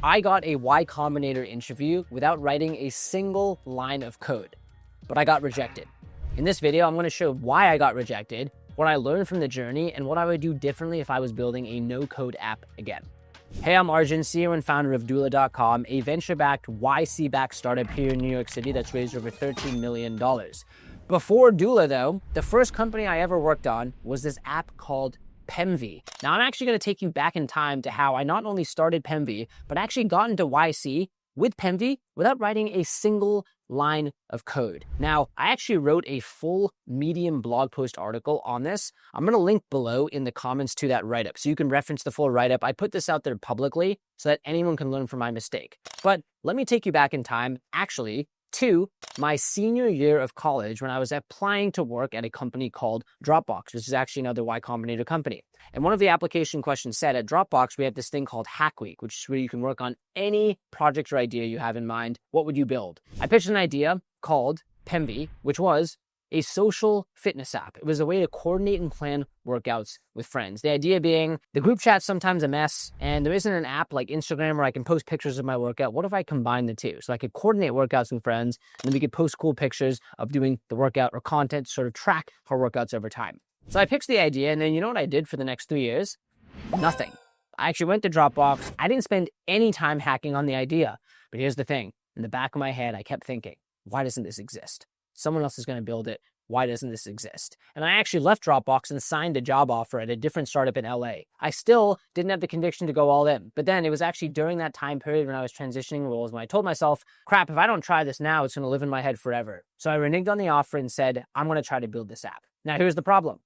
I got a Y Combinator interview without writing a single line of code, but I got rejected. In this video, I'm going to show why I got rejected, what I learned from the journey, and what I would do differently if I was building a no-code app again. Hey, I'm Arjun, CEO and founder of Doula.com, a venture-backed, YC-backed startup here in New York City that's raised over $13 million. Before Doula, though, the first company I ever worked on was this app called Pemvee. Now, I'm actually going to take you back in time to how I not only started Pemvee, but actually got into YC with Pemvee without writing a single line of code. Now, I actually wrote a full Medium blog post article on this. I'm going to link below in the comments to that write-up, so you can reference the full write-up. I put this out there publicly so that anyone can learn from my mistake. But let me take you back in time, actually, to my senior year of college when I was applying to work at a company called Dropbox, which is actually another Y Combinator company. And one of the application questions said, at Dropbox, we have this thing called Hack Week, which is where you can work on any project or idea you have in mind. What would you build? I pitched an idea called Pemvee, which was a social fitness app. It was a way to coordinate and plan workouts with friends. The idea being the group chat's sometimes a mess and there isn't an app like Instagram where I can post pictures of my workout. What if I combine the two? So I could coordinate workouts with friends and then we could post cool pictures of doing the workout or content to sort of track our workouts over time. So I pitched the idea and then you know what I did for the next 3 years? Nothing. I actually went to Dropbox. I didn't spend any time hacking on the idea. But here's the thing. In the back of my head, I kept thinking, why doesn't this exist? Someone else is going to build it. Why doesn't this exist? And I actually left Dropbox and signed a job offer at a different startup in LA. I still didn't have the conviction to go all in. But then it was actually during that time period when I was transitioning roles when I told myself, crap, if I don't try this now, it's going to live in my head forever. So I reneged on the offer and said, I'm going to try to build this app. Now, here's the problem.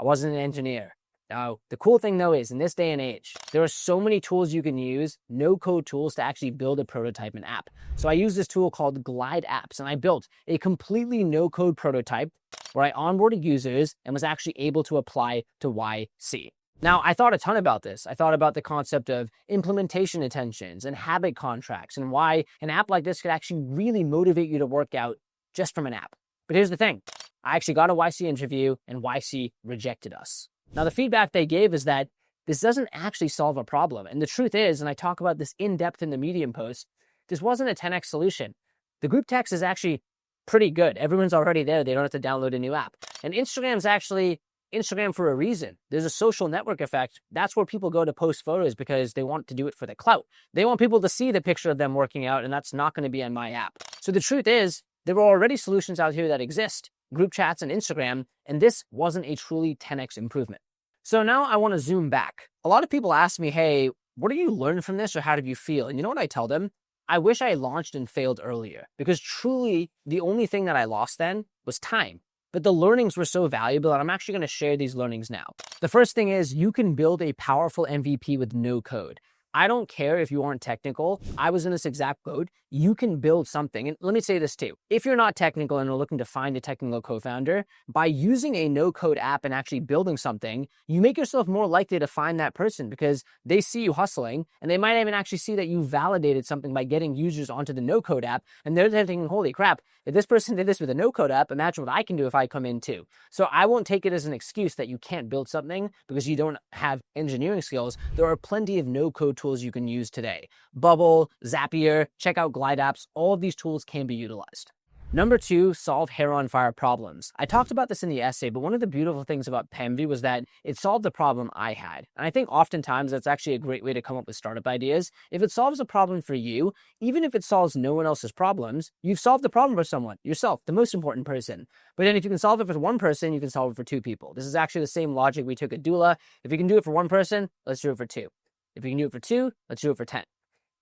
I wasn't an engineer. Now, the cool thing though is in this day and age, there are so many tools you can use, no-code tools to actually build a prototype and app. So I used this tool called Glide Apps and I built a completely no-code prototype where I onboarded users and was actually able to apply to YC. Now, I thought a ton about this. I thought about the concept of implementation intentions and habit contracts and why an app like this could actually really motivate you to work out just from an app. But here's the thing. I actually got a YC interview and YC rejected us. Now, the feedback they gave is that this doesn't actually solve a problem. And the truth is, and I talk about this in depth in the Medium post, this wasn't a 10x solution. The group text is actually pretty good. Everyone's already there. They don't have to download a new app. And Instagram's actually Instagram for a reason. There's a social network effect. That's where people go to post photos because they want to do it for the clout. They want people to see the picture of them working out, and that's not going to be on my app. So the truth is, there were already solutions out here that exist, group chats and Instagram, and this wasn't a truly 10x improvement. So now I want to zoom back. A lot of people ask me, hey, what do you learn from this or how did you feel? And you know what I tell them? I wish I launched and failed earlier because truly the only thing that I lost then was time. But the learnings were so valuable and I'm actually going to share these learnings now. The first thing is you can build a powerful MVP with no code. I don't care if you aren't technical. I was in this exact boat. You can build something. And let me say this too. If you're not technical and are looking to find a technical co-founder, by using a no-code app and actually building something, you make yourself more likely to find that person because they see you hustling and they might even actually see that you validated something by getting users onto the no-code app. And they're thinking, holy crap, if this person did this with a no-code app, imagine what I can do if I come in too. So I won't take it as an excuse that you can't build something because you don't have engineering skills. There are plenty of no-code tools you can use today. Bubble, Zapier, check out Glide Apps. All of these tools can be utilized. Number 2, solve hair-on-fire problems. I talked about this in the essay, but one of the beautiful things about Pemvee was that it solved the problem I had. And I think oftentimes that's actually a great way to come up with startup ideas. If it solves a problem for you, even if it solves no one else's problems, you've solved the problem for someone, yourself, the most important person. But then if you can solve it for one person, you can solve it for 2 people. This is actually the same logic we took at Doula. If you can do it for 1 person, let's do it for 2. If you can do it for 2, let's do it for 10.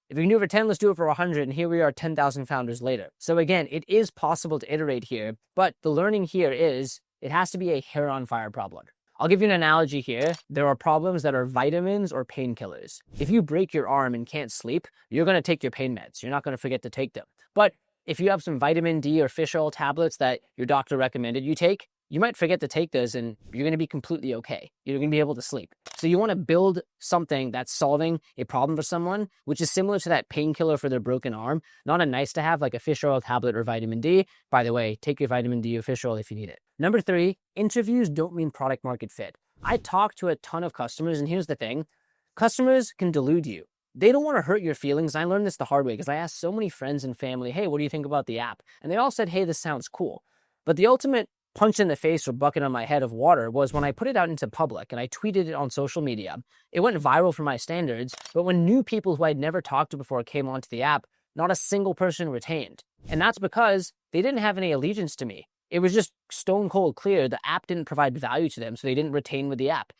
If you can do it for 10, let's do it for 100, and here we are 10,000 founders later. So again, it is possible to iterate here, but the learning here is it has to be a hair-on-fire problem. I'll give you an analogy here. There are problems that are vitamins or painkillers. If you break your arm and can't sleep, you're going to take your pain meds. You're not going to forget to take them. But if you have some vitamin D or fish oil tablets that your doctor recommended you take, you might forget to take those and you're going to be completely okay. You're going to be able to sleep. So you want to build something that's solving a problem for someone, which is similar to that painkiller for their broken arm, not a nice to have like a fish oil tablet or vitamin D. By the way, take your vitamin D or fish oil if you need it. Number 3, interviews don't mean product market fit. I talk to a ton of customers and here's the thing. Customers can delude you. they don't want to hurt your feelings. I learned this the hard way because I asked so many friends and family, hey, what do you think about the app? And they all said, hey, this sounds cool. But the ultimate punch in the face or bucket on my head of water was when I put it out into public and I tweeted it on social media. It went viral for my standards, but when new people who I'd never talked to before came onto the app, not a single person retained. And that's because they didn't have any allegiance to me. It was just stone cold clear. The app didn't provide value to them, so they didn't retain with the app.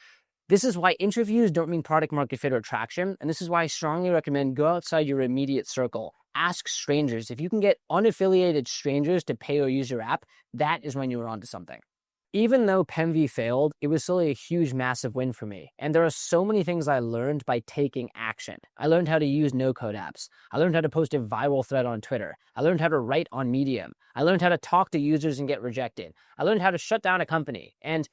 This is why interviews don't mean product market fit or traction. And this is why I strongly recommend go outside your immediate circle. Ask strangers. If you can get unaffiliated strangers to pay or use your app, that is when you are onto something. Even though Pemvee failed, it was still a huge, massive win for me. And there are so many things I learned by taking action. I learned how to use no-code apps. I learned how to post a viral thread on Twitter. I learned how to write on Medium. I learned how to talk to users and get rejected. I learned how to shut down a company. And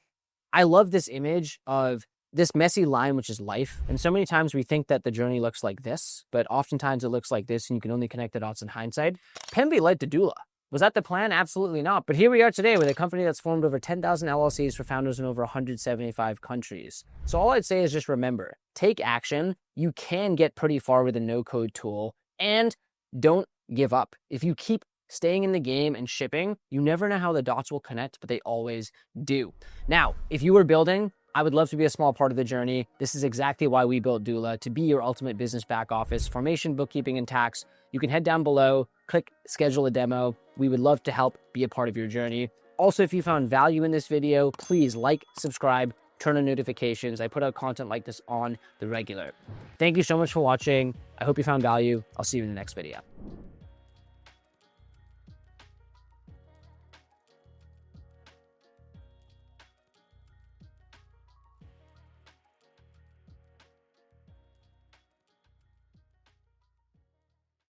I love this image of this messy line, which is life. And so many times we think that the journey looks like this, but oftentimes it looks like this and you can only connect the dots in hindsight. Pemvee led to doula. Was that the plan? Absolutely not. But here we are today with a company that's formed over 10,000 LLCs for founders in over 175 countries. So all I'd say is just remember, take action. You can get pretty far with a no-code tool, and don't give up. If you keep staying in the game and shipping, you never know how the dots will connect, but they always do. Now, if you were building, I would love to be a small part of the journey. This is exactly why we built Doula, to be your ultimate business back office, formation, bookkeeping, and tax. You can head down below, click schedule a demo. We would love to help be a part of your journey. Also, if you found value in this video, please like, subscribe, turn on notifications. I put out content like this on the regular. Thank you so much for watching. I hope you found value. I'll see you in the next video.